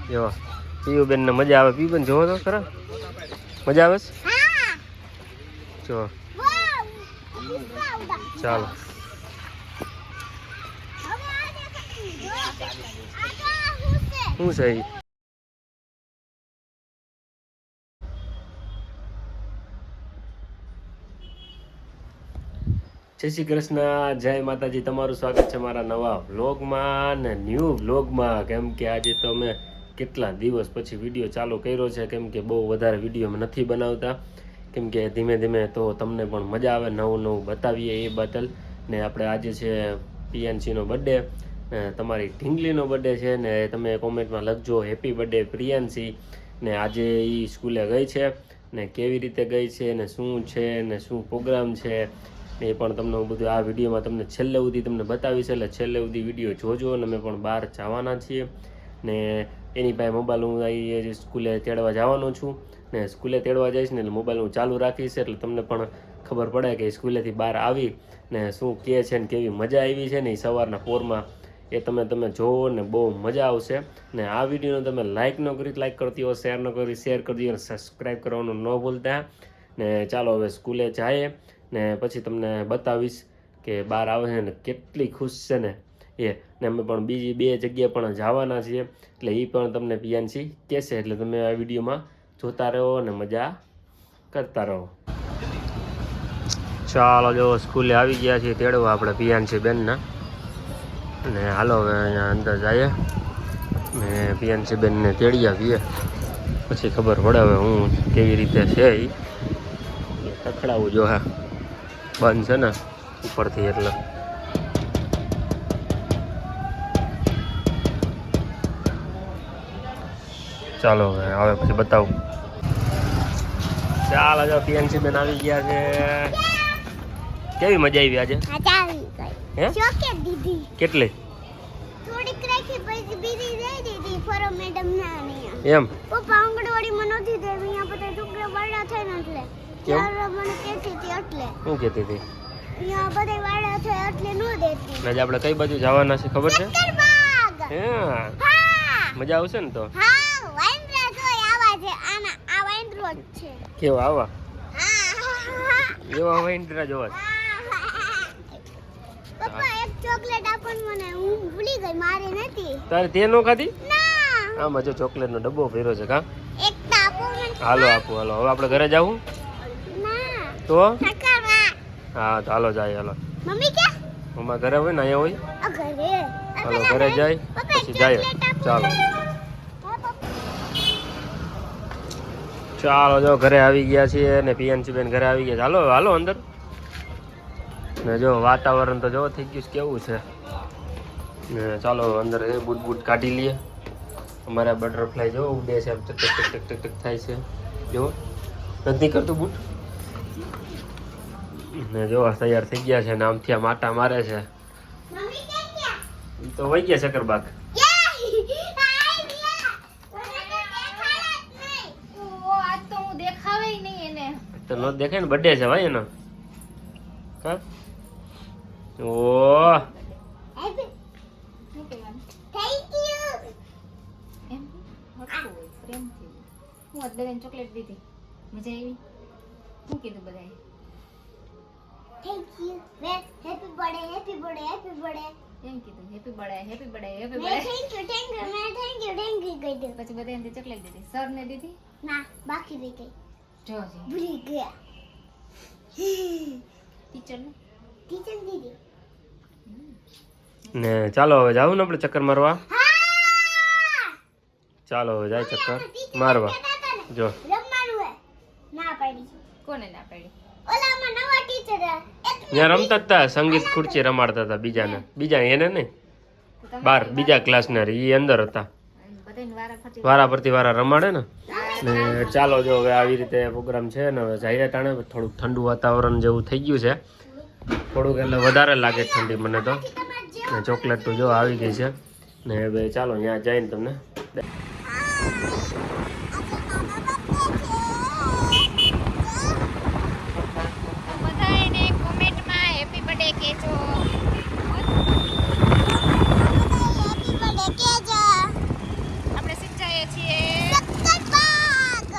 જો પીયુબેન ને મજા આવે. પીયુબેન જોવો તો ખરા, મજા આવે છે જો. ચાલો શું છે ઈ? જય શ્રી કૃષ્ણ, જય માતાજી. તમારું સ્વાગત છે મારા નવા વ્લોગમાં ને ન્યૂ વ્લોગમાં. કેમ કે આજે તો અમે કેટલા દિવસ પછી વિડીયો ચાલુ કર્યો છે. કેમ કે બહુ વધારે વિડીયો અમે નથી બનાવતા. કેમ કે ધીમે ધીમે તો તમને પણ મજા આવે, નવું નવું બતાવીએ એ બદલ. ને આપણે આજે છે પ્રિયાંશીનો બર્થડે, તમારી ઢીંગલીનો બર્થડે છે. ને તમે કોમેન્ટમાં લખજો હેપી બર્થડે પ્રિયાંશી. ને આજે એ સ્કૂલે ગઈ છે ને કેવી રીતે ગઈ છે ને શું છે ને શું પ્રોગ્રામ છે એ પણ તમને બધું આ વિડીયોમાં તમને છેલ્લે સુધી તમને બતાવીશ. એટલે છેલ્લે સુધી વિડીયો જોજો. અને અમે પણ બહાર જવાના છીએ ને એની પાસે મોબાઈલ હું અહીં સ્કૂલે તેડવા જવાનો છું. ને સ્કૂલે તેડવા જઈશ ને એટલે મોબાઈલ હું ચાલુ રાખીશ, એટલે તમને પણ ખબર પડે કે સ્કૂલેથી બહાર આવી ને શું કહે છે ને કેવી મજા આવી છે ને એ સવારના પોરમાં એ તમે જોવો ને બહુ મજા આવશે. ને આ વિડીયોને તમે લાઇક ન કરી લાઇક કરતી હો, શેર ન કરી શેર કરી અને સબસ્ક્રાઈબ કરવાનું ન ભૂલતા. ને ચાલો હવે સ્કૂલે જઈએ ને પછી તમને બતાવીશ કે બહાર આવે છે ને કેટલી ખુશ છે ને એ. ને અમે પણ બીજી 2 જગ્યાએ પણ જવાના છીએ, એટલે એ પણ તમને પ્રિયાંશી કહેશે. એટલે તમે આ વિડીયોમાં જોતા રહો ને મજા કરતા રહો. ચાલો જો સ્કૂલે આવી ગયા છીએ તેડવા આપણે પ્રિયાંશી બેનના. ને હાલો હવે અહીંયા અંદર જઈએ ને પ્રિયાંશી બેનને તેડી આવીએ, પછી ખબર પડે હવે હું કેવી રીતે છે એ તખડાવું જો. હા બંધ છે ને ઉપરથી એટલે. ચાલો હવે આવે પછી બતાવું. ચાલો જો પ્રિયાંશી બેન આવી ગયા છે. કેવી મજા આવી આજે? હે કેટલી? થોડીક રાખી પછી બીજી દઈ દીધી ફરો મેડમ ના અહીંયા. એમ પપ્પા આંગણવાડીમાં નથી દે, અહીંયા બધા છોકરા વાળા થાય ને એટલે. ત્યારે મને કહેતી હતી એટલે. શું કહેતી હતી? અહીંયા બધા વાળા થાય એટલે નો દેતી. આજે આપણે કઈ બાજુ જવાના છે ખબર છે? ચક્કરબાગ. હા મજા આવશે ને તો. હા વાંદરા જોઈ આવા છે. આના આ વાંદરો જ છે. કેવા આવા? હા એવા વાંદરા જોવા. પપ્પા એક ચોકલેટ આપો મને, હું ભૂલી ગઈ, મારે નથી. તારે તે નો ખાધી? ના આમાં જો ચોકલેટનો ડબ્બો ભર્યો છે. કા એક તો આપો મને. હાલો આપું. હાલો હવે આપણે ઘરે જાવું ના તો. ચક્કરબાગ. હા તો હાલો જાય. હાલો મમ્મી ક્યાં? મમ્મા ઘરે હોય ને અહીંયા હોય. આ ઘરે. હાલો ઘરે જાય પછી જાય. ચાલો ચાલો જો ઘરે આવી ગયા છીએ ને પ્રિયાંશી બેન ઘરે આવી ગયા છે. હાલો હાલો અંદર. ને જો વાતાવરણ તો જો થઈ ગયું કેવું છે ને. ચાલો અંદર બૂટ બૂટ કાઢી લઈએ. અમારા બટરફ્લાય જો ઉડે છે, ટક ટક ટક ટક ટક થાય છે. જો નથી કરતું બૂટ ને. જો તૈયાર થઈ ગયા છે ને આમથી આમ આટા મારે છે. મમ્મી ક્યાં? તો વહી ગયા ચક્કરબાગ. તો નો દેખાય ને, બર્થડે છે ભાઈ એનો. હા ઓ ચોકલેટ દીધી, મજા આવી. શું કીધું બધાએ? Thank you happy birthday happy birthday happy birthday એમ કીધું happy birthday happy birthday happy મે બર્થડે. થેન્ક યુ મે થેન્ક યુ કહી દે. પછી બધા એમ ચોકલેટ દીધી. સર ને દીધી? ના બાકી રહી ગઈ, જોજી ભૂલી ગયા. ટીચર ને ટીચર દીદી. ને ચાલો હવે જાવું ને આપણે ચક્કર મારવા. હા ચાલો હવે જાય ચક્કર મારવા. જો રમવાનું હે. ના પાડી. કોને ના પાડી? ઓલામાં નવા ટીચર ત્યાં રમતા જ હતા, સંગીત ખુરચી રમાડતા હતા બીજાને. બીજા એને નહીં, બાર બીજા ક્લાસના એ અંદર હતા. બધાને વારા પરથી વારા રમાડે ને. ને ચાલો જો હવે આવી રીતે પ્રોગ્રામ છે ને હવે જઈએ ટાણે. થોડુંક ઠંડુ વાતાવરણ જેવું થઈ ગયું છે થોડુંક, એટલે વધારે લાગે ઠંડી મને તો. ને ચોકલેટ તો જો આવી ગઈ છે ને. હવે ચાલો ત્યાં જઈને તમને બધાને કોમેન્ટમાં હેપી બર્થડે કહેજો. આપણે સિંચાએ જઈએ છીએ શક્કરબાગ.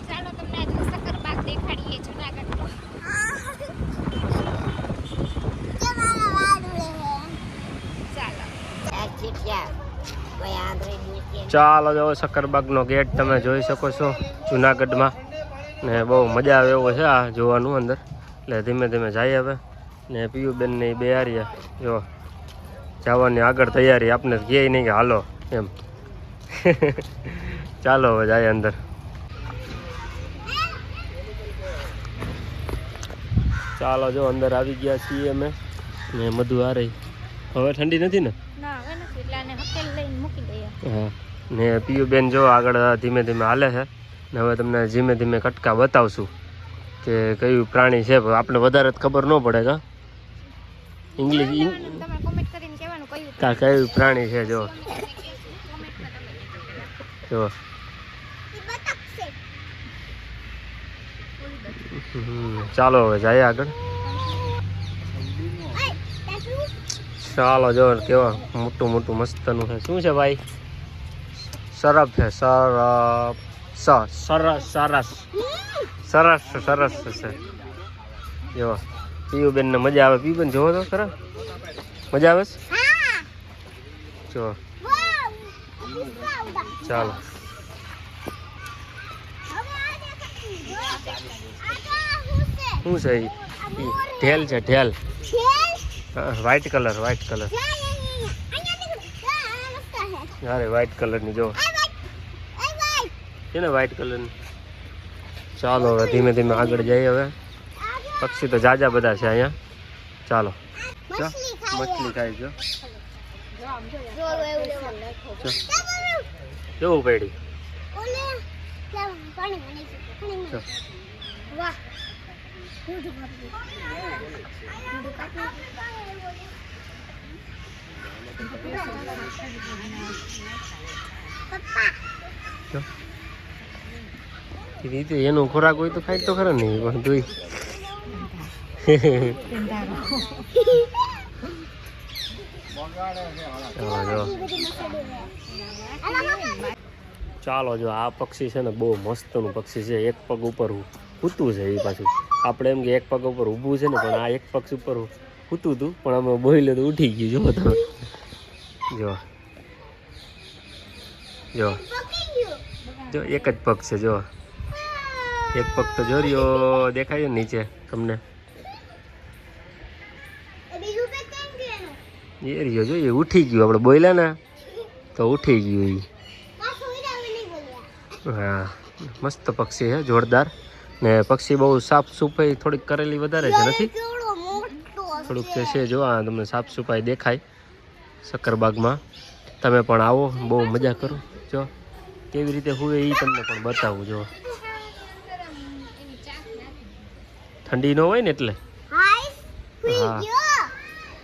ચાલો તમને આજે શક્કરબાગ દેખાડીએ જુનાગઢનો તમારા વાળ ઉડે છે. ચાલો જો શક્કરબાગનો ગેટ તમે જોઈ શકો છો જુનાગઢમાં ને બહુ મજા આવે એવો છે આ જોવાનું અંદર એટલે ધીમે ધીમે જાય હવે ને પીયુબેન ને બે હાર્યા જો જવાની આગળ તૈયારી આપને કહે નહીં કે હાલો એમ ચાલો હવે જાય અંદર ચાલો જો અંદર આવી ગયા છીએ અમે ને મધુ આ રહી હવે ઠંડી નથી ને ના હવે નથી એટલે આને હકેલ લઈને મૂકી દઈએ હા ને પીયુબેન જો આગળ ધીમે ધીમે હાલે છે ને હવે તમને ધીમે ધીમે કટકા બતાવશું કે કયું પ્રાણી છે આપણે વધારે જ ખબર ન પડે કા ઇંગ્લિશ તમે કોમેન્ટ કરીને કહેવાનું કયું કા કયું પ્રાણી છે જો જો ઈ બતક છે. ચાલો હવે જાય આગળ ઓય, તાતું? ચાલો જો કેવા મોટું મોટું મસ્તનું છે શું છે ભાઈ સરસ છે સરસ સરસ સરસ સરસ સરસ છે જો પીયુબેન ને મજા આવે પીયુબેન જોવો તો ખરા મજા આવે છે હા. જો વાવ. વાવ. ચાલો હવે આ દેખાય. આ તો શું છે? શું છે ઈ? ઈ ઢેલ છે ઢેલ છેલ? વ્હાઈટ કલર વ્હાઈટ કલર અહીંયા દેખો. આ રસ્તા છે. અરે વ્હાઈટ કલરની જો એ ભાઈ. છે ને વ્હાઈટ કલરની ચાલો હવે ધીમે ધીમે આગળ જઈએ હવે પક્ષી તો જાજા બધા છે અહીંયા ચાલો જો મછલી ખાય. મછલી ખાઈ જો જો એવું લખો. જો કેવું પડી ઓલે પાણી મને જો વાહ. મોઢું કાપી. મોઢું કાપી. પપ્પા. જો એ રીતે એનો ખોરાક હોય તો ખાઈ તો ખરા નહીં પણ જોઈ ચાલો જો ચાલો જો આ પક્ષી છે ને બહુ મસ્તનું પક્ષી છે એક પગ ઉપર સૂતું છે એ પાછું આપણે એમ કે એક પગ ઉપર ઊભું છે ને પણ આ એક પગ ઉપર સૂતું હતું પણ અમે બોલે તો ઉઠી ગયું જો તમે જો જો જો એક જ પગ છે જો એક પગ તો જોરિયો દેખાય ને નીચે તમને બીજું પે કેમ ગયું? એ રહ્યો જો એ ઉઠી ગયું આપણે બોલ્યા ને તો ઉઠી ગયું પાછું ઈરાવે નહીં બોલ્યા. એ હા મસ્ત પક્ષી છે જોરદાર ને પક્ષી બહુ સાફ સફાઈ થોડીક કરેલી વધારે છે નથી કેવડો મોટો થોડુંક છે જો આ તમને સાફ સફાઈ દેખાય શક્કરબાગમાં તમે પણ આવો બહુ મજા કરો જો કેવી રીતે હોય એ તમને પણ બતાવું જો ઠંડી ન હોય ને એટલે હાય સુઈ હા. ગયો.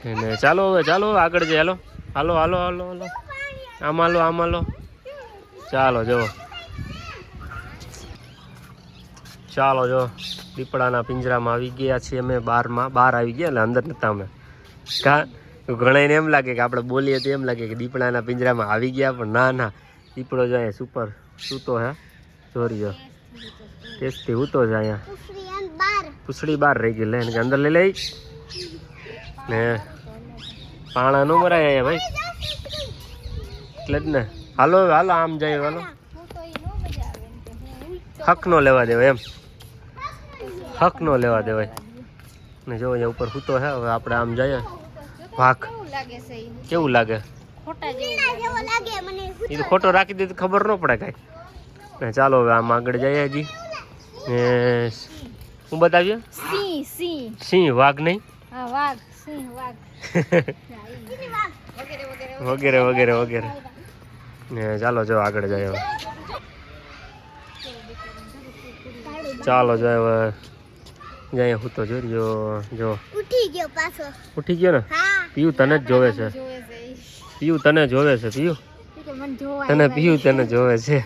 અને ચાલો હવે ચાલો આગળ જઈએ હાલો હાલો હાલો હાલો હાલો આમાં લો આમાં લો ચાલો જો ચાલો જો દીપડાના પિંજરામાં આવી ગયા છીએ અમે બહાર આવી ગયા એટલે અંદર નતા અમે કા ઘણાને એમ લાગે કે આપણે બોલીએ તો એમ લાગે કે દીપડાના પિંજરામાં આવી ગયા પણ ના ના દીપડો જો અહીંયા સુપર સૂતો હે જોરિયો ટેસ્ટી સૂતો છે અહીંયા ઉફરી એમ બાર. પૂછડી બહાર રહી ગઈ લે એને કે અંદર લઈ લઈ ને પાણા ન મરાય અહીંયા ભાઈ એટલે જ ને હાલો હાલો આમ જાય હાલો હું તો એ નો મજા આવે એમ કે હું ઉલટો હક નો લેવા દેવાય એમ હક નો લેવા દેવાય ને જો અહીંયા ઉપર સૂતો હે હવે આપણે આમ જઈએ વાઘ કેવું લાગે છે ઈ? કેવું લાગે ખોટા જેવું ના જેવો લાગે મને. એ તો ખોટો રાખી દે તો ખબર ન પડે કાંઈ ને ચાલો હવે આમ આગળ જઈએ હજી ને હું બતાવીએ સિંહ સિંહ સિંહ વાઘ નહીં હા વાઘ સિંહ વાઘ વગેરે વગેરે વગેરે વગેરે વગેરે ને ચાલો જો આગળ જાય હવે ચાલો જો હવે જાય હું તો જોયો જો ઉઠી ગયો પાછો. ઉઠી ગયો ને હા. પીયું તને જ જોવે છે જોવે છે ઈ. પીયું તને જોવે છે પીયું ઈ કે મને જોવા તને પીયું તને જોવે છે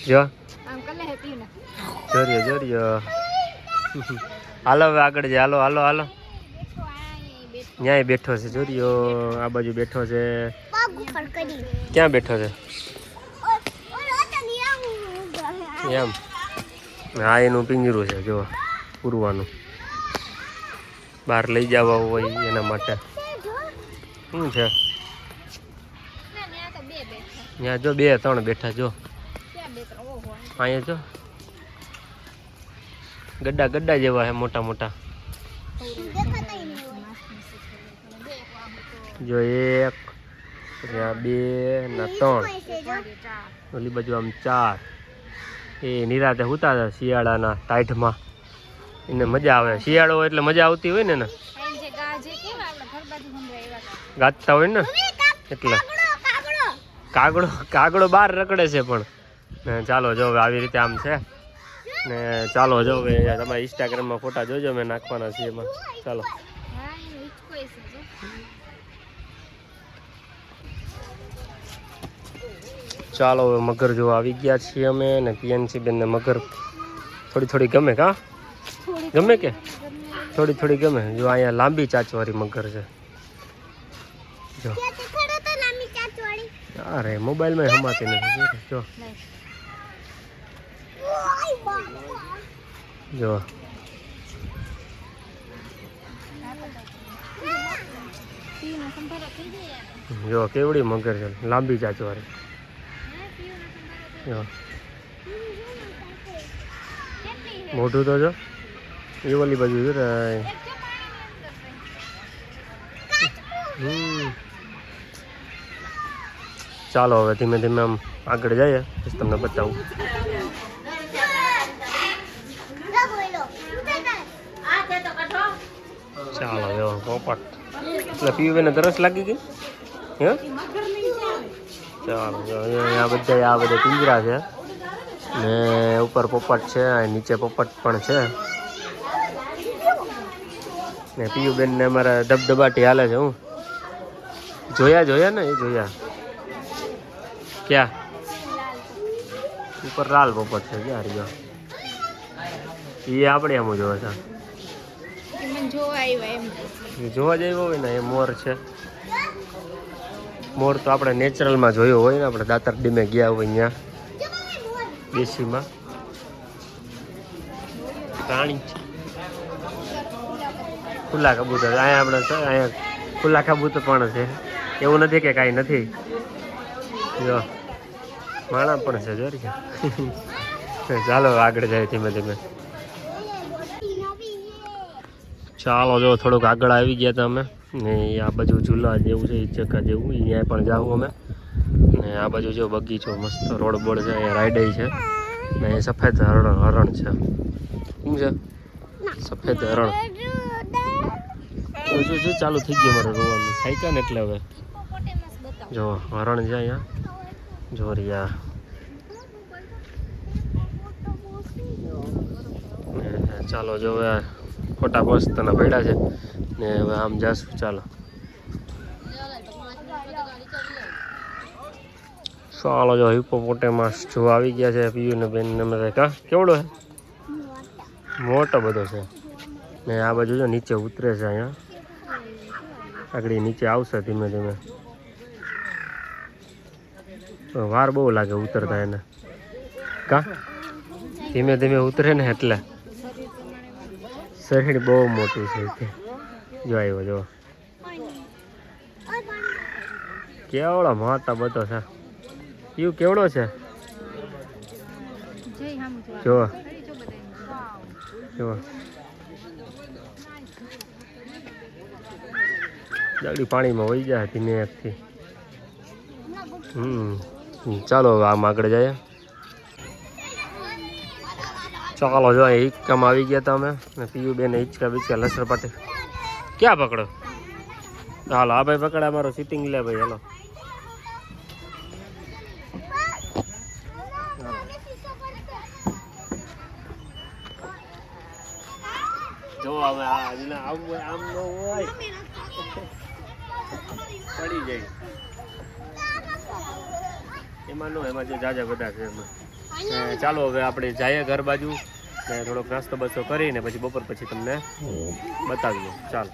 જો આમ કલે હે પીયું ને જોરિયો જોરિયો હાલો હવે આગળ જાય હાલો હાલો હાલો બેઠો આય બેઠો ન્યાય બેઠો છે જોરિયો આ બાજુ બેઠો છે પગ ઉપર કરી. ક્યાં બેઠો છે ઓય ઓય એમ હા એનું પિંજરું છે જો પૂરવાનું બહાર લઈ જવા હોય એના માટે શું છે ત્યાં જો 2-3 બેઠા જો અહીંયા જો ગड्डा ગड्डा જેવા છે મોટા મોટા જો 1 ત્યાં 2 ને 3 ઓલી બાજુ આમ 4 એ નિરાતે હુતા હતા શિયાળાના ટાઈઠમાં એને મજા આવે શિયાળો એટલે મજા આવતી હોય ને ગાજતા હોય ને એટલે કાગડો બહાર રખડે છે પણ ને ચાલો જો હવે આવી રીતે આમ છે ને ચાલો જો હવે તમારા ઇન્સ્ટાગ્રામમાં ફોટા જોજો મેં નાખવાના છે એમાં ચાલો ચાલો હવે મગર જો આવી ગયા છીએ અમે ને પીએનસી બેન ને મગર થોડી ગમે કા ગમે કે થોડી ગમે જો અહીંયા લાંબી ચાચવાળી મગર છે જો અરે મોબાઈલમાં હમાતી નથી જો જો જો કેવડી મગર છે લાંબી ચાચવાળી જો મોટું તો જો એ ઓલી બાજુ છે ચાલો હવે ધીમે ધીમે આમ આગળ જઈએ પછી તમને બતાવું ચાલો જો પોપટ એટલે પીવીને તરસ લાગી ગઈ હે ચાલો જો અહીંયા બધા પિંજરા છે ને ઉપર પોપટ છે નીચે પોપટ પણ છે ને પીયુબેન ને અમારા ધબધબાટી હાલે છે હું જોયા ને એ જોયા ક્યાં ઉપર લાલ પોપટ છે ક્યાં રહ્યો એ આપણે આમ જોવે છે જોવા જેવો હોય ને એ મોર છે મોર તો આપણે નેચરલમાં જોયો હોય ને આપણે દાતર ડીમે ગયા હોય ત્યાં દેશીમાં પ્રાણી છે ખુલ્લા કબૂતર અહીંયા આપણે અહીંયા ખુલ્લા કબૂતર પણ છે એવું નથી કે કાંઈ નથી જો માણા પણ છે જો ચાલો આગળ જાય ધીમે ધીમે ચાલો જો થોડુંક આગળ આવી ગયા હતા અમે ને આ બાજુ ઝૂલા જેવું છે ચક્કા જેવું અહીંયા પણ જાવું અમે ને આ બાજુ જો બગીચો મસ્ત રોડ બોર્ડ છે અહીંયા રાઈડ છે ને એ સફેદ હરણ છે શું છે સફેદ હરણ જો ચાલુ થઈ ગયું મારે રોવાનું થાય છે ને એટલે હવે જો હરણ છે અહીંયા જો રહ્યા ચાલો જો હવે ફોટા મસ્તના પડ્યા છે ને હવે આમ જાશું ચાલો ચાલો જો હિપ્પોપોટેમસ જો આવી ગયા છે પીયુ ને બેન ને કા કેવડો છે મોટો બધો છે ને આ બાજુ જો નીચે ઉતરે છે અહીંયા આગળ નીચે આવશે ધીમે ધીમે વાર બહુ લાગે ઉતરતા એને કા ધીમે ધીમે ઉતરે ને એટલે શરીર બહુ મોટું છે તે જો આવ્યો જો કેવડો મોટા બધો છે યુ કેવડો છે જો જો જલ્દી પાણીમાં વહી જાય ધીમે એકથી ચાલો આમ આગળ જઈએ ચાલો જો હિંચકામાં આવી ગયા હતા અમે ને પીયુ બેન હિંચકા બીચકા લસણ પાટે ક્યાં પકડો હાલો આ ભાઈ પકડે અમારો સિટિંગ લે ભાઈ હાલો જો હવે આવું આમ ન હોય પડી જાય એમાં નો એમાં જે જાજા બધા છે એમાં ચાલો હવે આપણે જઈએ ઘર બાજુ ને થોડોક નાસ્તો બસ્તો કરીને પછી બપોર પછી તમને બતાવીએ ચાલો